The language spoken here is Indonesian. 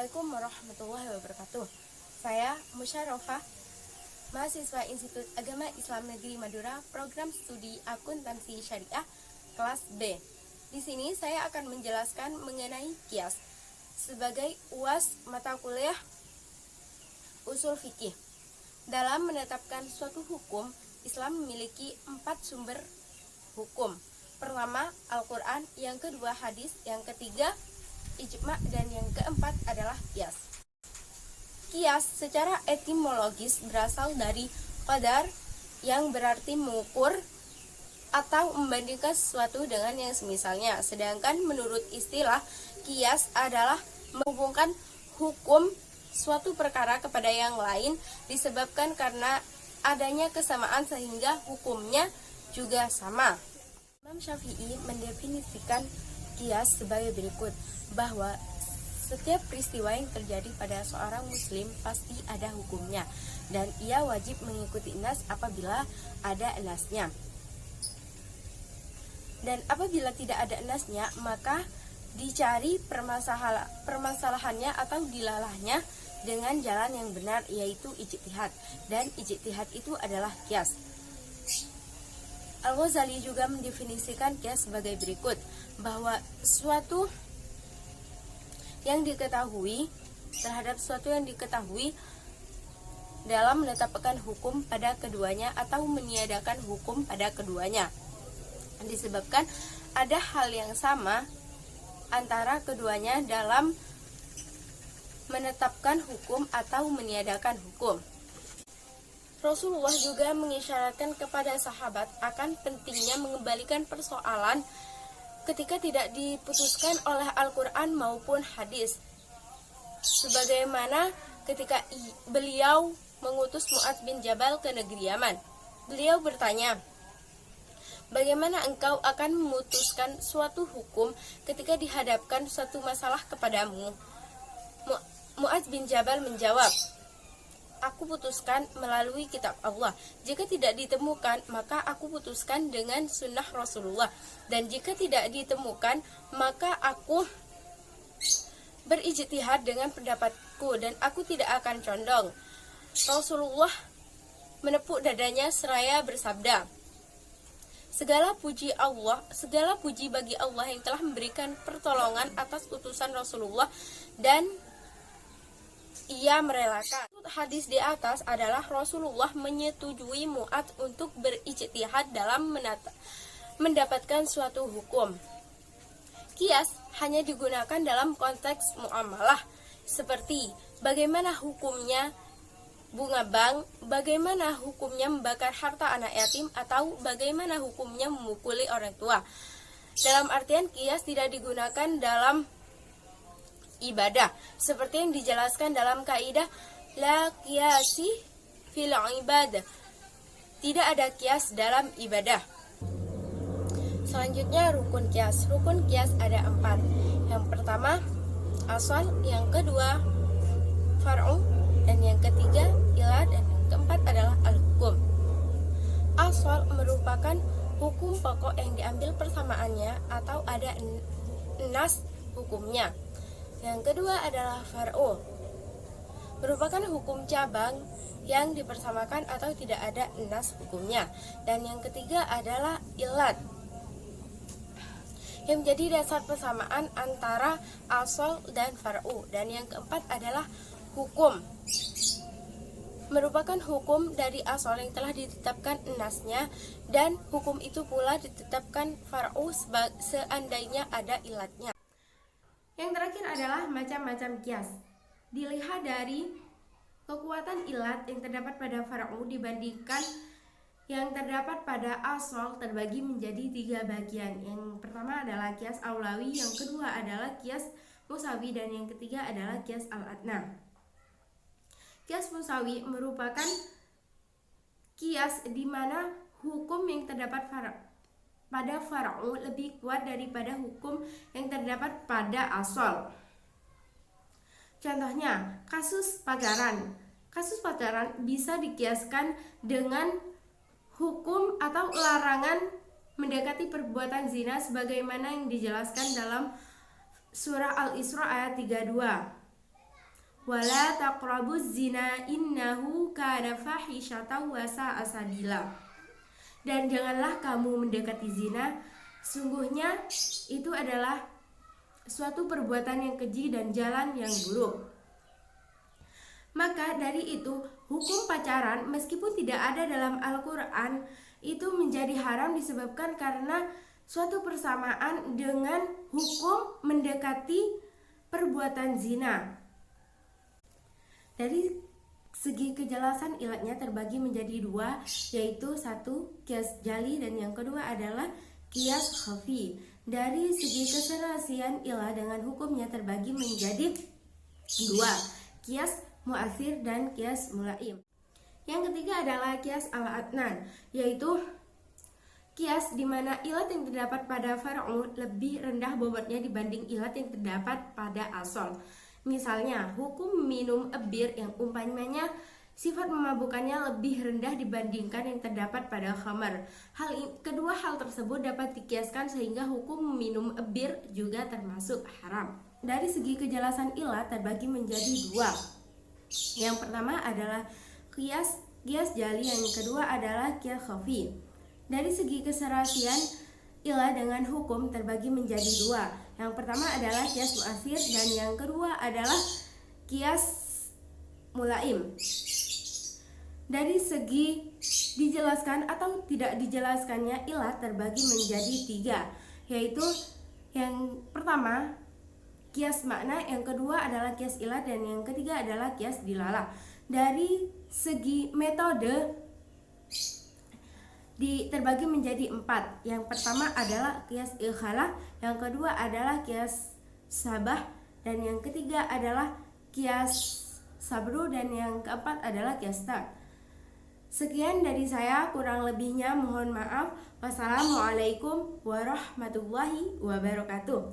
Assalamualaikum warahmatullahi wabarakatuh. Saya Musyarofah, mahasiswa Institut Agama Islam Negeri Madura, program studi akuntansi syariah kelas B. Di sini saya akan menjelaskan mengenai kias sebagai UAS mata kuliah usul fikih. Dalam menetapkan suatu hukum, Islam memiliki 4 sumber hukum. Pertama, Al-Quran, yang kedua hadis, yang ketiga ijma, dan yang keempat adalah kias. Kias secara etimologis berasal dari qadar yang berarti mengukur atau membandingkan sesuatu dengan yang semisalnya. Sedangkan menurut istilah, kias adalah menghubungkan hukum suatu perkara kepada yang lain disebabkan karena adanya kesamaan sehingga hukumnya juga sama. Imam Syafi'i mendefinisikan kias sebagai berikut, bahwa setiap peristiwa yang terjadi pada seorang muslim pasti ada hukumnya dan ia wajib mengikuti nas apabila ada nasnya. Dan apabila tidak ada nasnya, maka dicari permasalahannya atau dilalahnya dengan jalan yang benar, yaitu ijtihad. Dan ijtihad itu adalah kias. Al-Ghazali juga mendefinisikan kias sebagai berikut, bahwa suatu yang diketahui terhadap suatu yang diketahui dalam menetapkan hukum pada keduanya atau meniadakan hukum pada keduanya, disebabkan ada hal yang sama antara keduanya dalam menetapkan hukum atau meniadakan hukum. Rasulullah juga mengisyaratkan kepada sahabat akan pentingnya mengembalikan persoalan ketika tidak diputuskan oleh Al-Quran maupun hadis. Sebagaimana ketika beliau mengutus Mu'adz bin Jabal ke negeri Yaman. Beliau bertanya, bagaimana engkau akan memutuskan suatu hukum ketika dihadapkan suatu masalah kepadamu? Mu'adz bin Jabal menjawab, aku putuskan melalui kitab Allah. Jika tidak ditemukan, maka aku putuskan dengan sunnah Rasulullah. Dan jika tidak ditemukan, maka aku berijtihad dengan pendapatku dan aku tidak akan condong. Rasulullah menepuk dadanya seraya bersabda, segala puji bagi Allah yang telah memberikan pertolongan atas utusan Rasulullah dan ia merelakan. Hadis di atas adalah Rasulullah menyetujui Mu'adz untuk berijtihad dalam mendapatkan suatu hukum. Kias hanya digunakan dalam konteks muamalah, seperti bagaimana hukumnya bunga bank, bagaimana hukumnya membakar harta anak yatim, atau bagaimana hukumnya memukuli orang tua. Dalam artian kias tidak digunakan dalam ibadah, seperti yang dijelaskan dalam kaidah la qiyasi fil ibadah. Tidak ada kias dalam ibadah. Selanjutnya rukun kias. Rukun kias ada 4. Yang pertama asal, yang kedua far'u, dan yang ketiga ilah, dan yang keempat adalah al-hukum. Asal merupakan hukum pokok yang diambil persamaannya atau ada nas hukumnya. Yang kedua adalah far'u, merupakan hukum cabang yang dipersamakan atau tidak ada nas hukumnya. Dan yang ketiga adalah ilat, yang menjadi dasar persamaan antara asal dan far'u. Dan yang keempat adalah hukum, merupakan hukum dari asal yang telah ditetapkan nasnya, dan hukum itu pula ditetapkan far'u seandainya ada ilatnya. Yang terakhir adalah macam-macam kias. Dilihat dari kekuatan ilat yang terdapat pada far'u dibandingkan yang terdapat pada asal terbagi menjadi 3 bagian. Yang pertama adalah kias aulawi, yang kedua adalah kias musawi, dan yang ketiga adalah kias al-adna. Kias musawi merupakan kias di mana hukum yang terdapat pada far'u lebih kuat daripada hukum yang terdapat pada asal. Contohnya, kasus pacaran. Kasus pacaran bisa dikiaskan dengan hukum atau larangan mendekati perbuatan zina sebagaimana yang dijelaskan dalam surah Al-Isra ayat 32. wala taqrabuz zina innahu kana fahisyatan wa sa'a sabila. Dan janganlah kamu mendekati zina, sungguhnya itu adalah suatu perbuatan yang keji dan jalan yang buruk. Maka dari itu, hukum pacaran meskipun tidak ada dalam Al-Quran itu menjadi haram disebabkan karena suatu persamaan dengan hukum mendekati perbuatan zina. Dari segi kejelasan ilatnya terbagi menjadi dua, yaitu satu qiyas jali dan yang kedua adalah qiyas khafi. Dari segi keserasian ilah dengan hukumnya terbagi menjadi dua, qiyas mu'athir dan qiyas mulaim. Yang ketiga adalah qiyas al-adnan, yaitu qiyas di mana ilat yang terdapat pada far'u lebih rendah bobotnya dibanding ilat yang terdapat pada asal. Misalnya, hukum minum bir yang umpamanya sifat memabukkannya lebih rendah dibandingkan yang terdapat pada khamar. Kedua hal tersebut dapat dikiaskan sehingga hukum minum bir juga termasuk haram. Dari segi kejelasan ilat terbagi menjadi dua. Yang pertama adalah qiyas jali, yang kedua adalah qiyas khafi. Dari segi keserasian ilah dengan hukum terbagi menjadi dua. Yang pertama adalah qiyas mu'athir dan yang kedua adalah qiyas mulaim. Dari segi dijelaskan atau tidak dijelaskannya ilah terbagi menjadi tiga, yaitu yang pertama qiyas makna, yang kedua adalah qiyas ilah, dan yang ketiga adalah qiyas dilalah. Dari segi metode terbagi menjadi empat. Yang pertama adalah qiyas ikhalah, yang kedua adalah qiyas sabah, dan yang ketiga adalah qiyas sabru, dan yang keempat adalah qiyas tar. Sekian dari saya, kurang lebihnya mohon maaf. Wassalamualaikum warahmatullahi wabarakatuh.